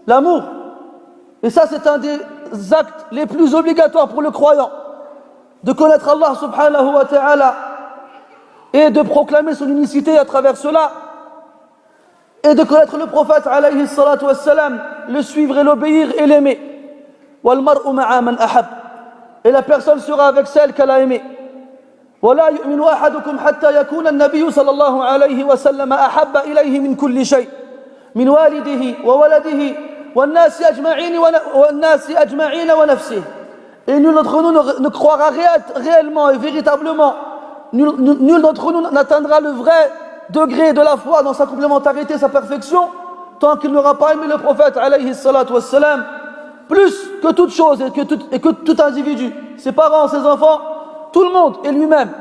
l'amour. Et ça, c'est un des actes les plus obligatoires pour le croyant, de connaître Allah subhanahu wa ta'ala et de proclamer son unicité à travers cela, et de connaître le prophète alayhi salatu wassalam, le suivre et l'obéir et l'aimer. Wal mar'u ma'a man ahab. Et la personne sera avec celle qu'elle a aimée. ولا يؤمن أحدكم حتى يكون النبي صلى الله عليه وسلم أحب إليه من كل شيء من والده وولده والناس أجمعين ونفسه. Et nul d'entre nous ne croira réellement et véritablement, nul d'entre nous n'atteindra le vrai degré de la foi dans sa complémentarité, sa perfection, tant qu'il n'aura pas aimé le prophète alayhi salatu wassalam plus que toute chose et que tout individu, ses parents, ses enfants, tout le monde et lui-même.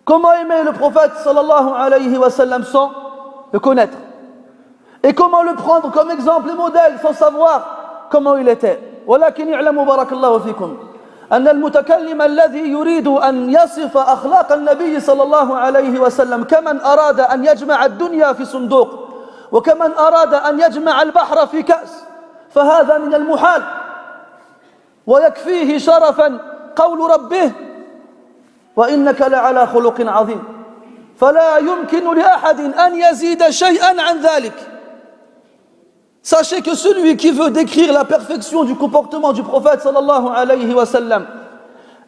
Comment aimer le prophète sallallahu alayhi wa sallam sans le connaître? Et comment le prendre comme exemple et modèle sans savoir comment il était? ولكن يعلم بارك الله فيكم أن المتكلم الذي يريد أن يصف أخلاق النبي صلى الله عليه وسلم كمن أراد أن يجمع الدنيا في صندوق وكمن أراد أن يجمع البحر في كأس فهذا من المحال ويكفيه شرفا قول ربه وإنك لعلى خلق عظيم فلا يمكن لأحد أن يزيد شيئا عن ذلك. Sachez que celui qui veut décrire la perfection du comportement du prophète sallallahu alayhi wa sallam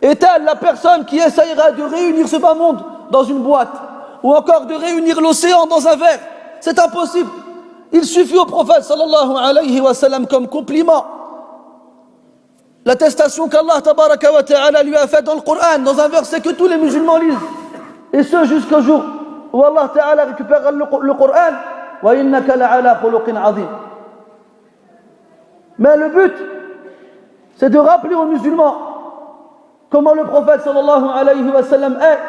est-elle la personne qui essayera de réunir ce bas monde dans une boîte ou encore de réunir l'océan dans un verre? C'est impossible. Il suffit au prophète sallallahu alayhi wa sallam comme compliment l'attestation qu'Allah tabaraka wa ta'ala lui a faite dans le Coran, dans un verset que tous les musulmans lisent, et ce jusqu'au jour où Allah ta'ala récupérera le Coran. Wa innaka la'ala khuluqin 'azim. Mais le but, c'est de rappeler aux musulmans comment le prophète sallallahu alayhi wa sallam est,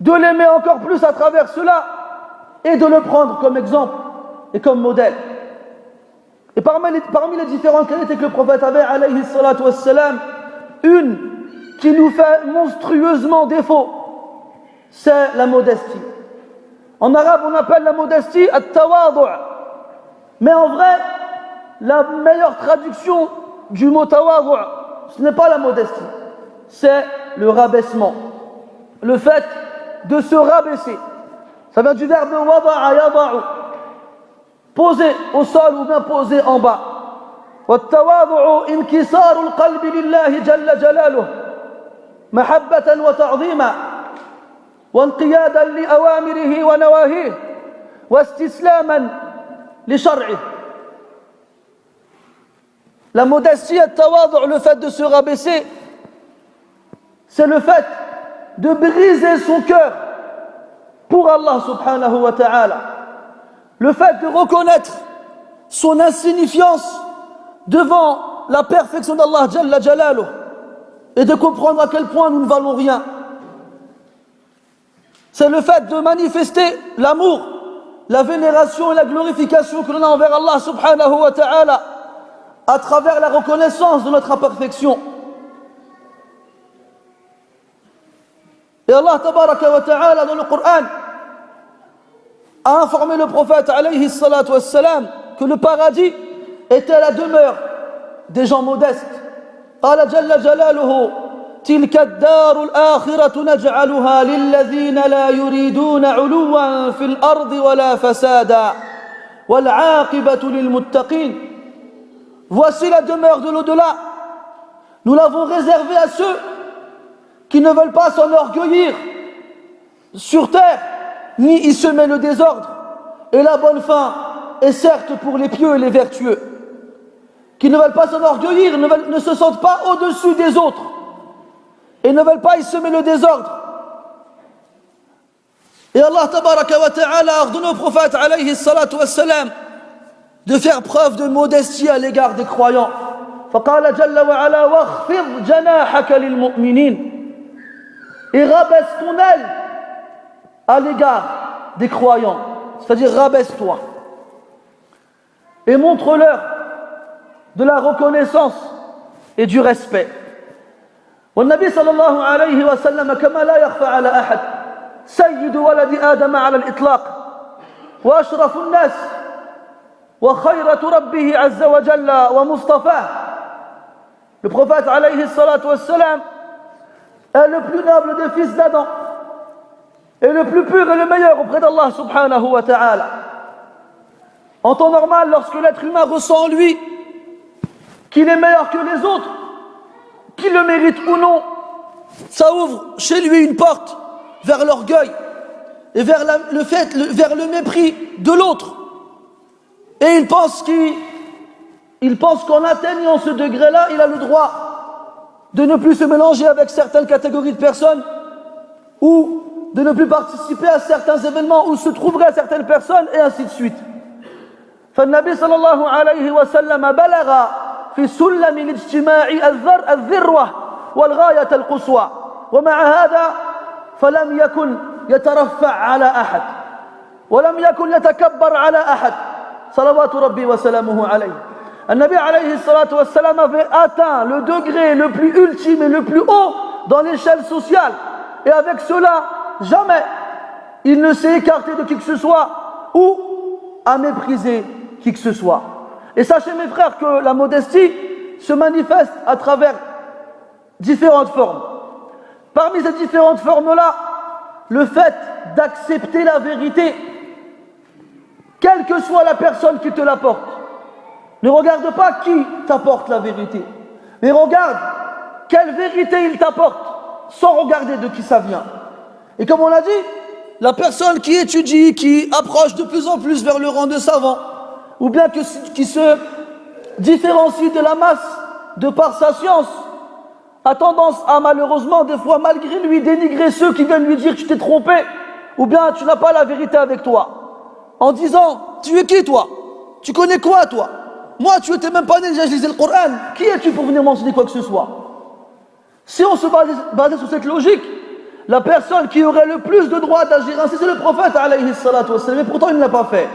de l'aimer encore plus à travers cela et de le prendre comme exemple et comme modèle. Et parmi les différentes qualités que le prophète avait alayhi salatu wassalam, une qui nous fait monstrueusement défaut, c'est la modestie. En arabe, on appelle la modestie at-tawadu'. Mais en vrai, la meilleure traduction du mot tawadu', ce n'est pas la modestie, c'est le rabaissement. Le fait de se rabaisser. Ça vient du verbe wada'a yada'u. Poser au sol ou bien poser en bas. والتواضع انكسار القلب لله جل جلاله محبة وتعظيما وانقيادا لأوامره ونواهيه واستسلاما لشرعه. La modestie, التواضع, le fait de se rabaisser, c'est le fait de briser son cœur pour Allah subhanahu wa ta'ala. Le fait de reconnaître son insignifiance devant la perfection d'Allah Jalla Jalaluh et de comprendre à quel point nous ne valons rien. C'est le fait de manifester l'amour, la vénération et la glorification que l'on a envers Allah subhanahu wa ta'ala à travers la reconnaissance de notre imperfection. Et Allah tabaraka wa ta'ala dans le Coran a informé le prophète alayhi salatu wassalam que le paradis était la demeure des gens modestes. قال جل جلاله تلك الدار الآخرة نجعلها للذين لا يريدون علوا في الأرض ولا فسادا والعاقبة للمتقين. Voici la demeure de l'au-delà. Nous l'avons réservée à ceux qui ne veulent pas s'enorgueillir sur terre ni y semer le désordre. Et la bonne fin est certes pour les pieux et les vertueux, qui ne veulent pas s'enorgueillir, ne se sentent pas au-dessus des autres, et ne veulent pas y semer le désordre. Et Allah tabaraka wa ta'ala a ordonné au prophète alayhi salatu wassalam de faire preuve de modestie à l'égard des croyants. فقال جل وعلا واخفض جناحك للمؤمنين. Et rabaisse ton aile à l'égard des croyants, c'est-à-dire rabaisse-toi et montre-leur de la reconnaissance et du respect. والنبي صلى الله عليه وسلم كما لا يخفى على أحد سيد ولد آدم على الإطلاق وأشرف الناس وخيرة ربه عز وجل ومصطفاه. Le prophète alayhi salatu wassalam est le plus noble des fils d'Adam et le plus pur et le meilleur auprès d'Allah subhanahu wa ta'ala. En temps normal, lorsque l'être humain ressent en lui qu'il est meilleur que les autres, qu'il le mérite ou non, ça ouvre chez lui une porte vers l'orgueil et vers le mépris de l'autre. Et il pense qu'en atteignant ce degré-là, il a le droit de ne plus se mélanger avec certaines catégories de personnes ou de ne plus participer à certains événements où se trouveraient certaines personnes, et ainsi de suite. فالنبي صلى الله عليه وسلم بلغ في سلم الاجتماع الذروة والغاية القصوى، ومع هذا فلم يكن يترفع على أحد ولم يكن يتكبر على أحد صلوات ربي وسلامه عليه. النبي عليه الصلاة والسلام avait atteint le degré le plus ultime et le plus haut dans l'échelle sociale, et avec cela jamais il ne s'est écarté de qui que ce soit ou a méprisé qui que ce soit. Et sachez mes frères que la modestie se manifeste à travers différentes formes. Parmi ces différentes formes-là, le fait d'accepter la vérité, quelle que soit la personne qui te l'apporte. Ne regarde pas qui t'apporte la vérité, mais regarde quelle vérité il t'apporte, sans regarder de qui ça vient. Et comme on l'a dit, la personne qui étudie, qui approche de plus en plus vers le rang de savant, ou bien qui se différencie de la masse de par sa science, a tendance à malheureusement des fois malgré lui dénigrer ceux qui viennent lui dire que tu t'es trompé, ou bien tu n'as pas la vérité avec toi, en disant tu es qui toi? Tu connais quoi toi? Moi tu n'étais même pas né, déjà je lisais le Coran, qui es-tu pour venir m'enseigner quoi que ce soit? Si on se basait sur cette logique, la personne qui aurait le plus de droit d'agir ainsi, c'est le prophète alayhi salatu wassalam, mais pourtant il ne l'a pas fait.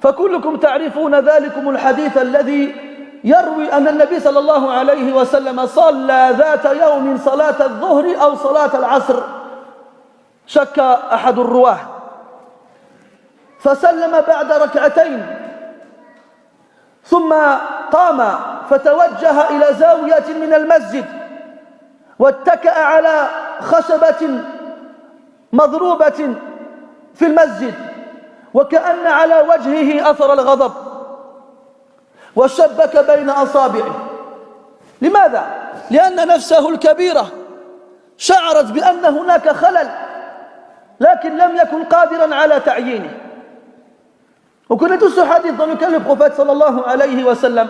فكلكم تعرفون ذلكم الحديث الذي يروي أن النبي صلى الله عليه وسلم صلى ذات يوم صلاة الظهر أو صلاة العصر، شك أحد الرواه فسلم بعد ركعتين ثم قام فتوجه إلى زاوية من المسجد واتكأ على خشبة مضروبة في المسجد وكأن على وجهه أثر الغضب وشبك بين أصابعه. لماذا؟ لأن نفسه الكبيرة شعرت بأن هناك خلل لكن لم يكن قادرا على تعيينه. On connaît tous ce hadith dans lequel le prophète sallallahu alayhi wa sallam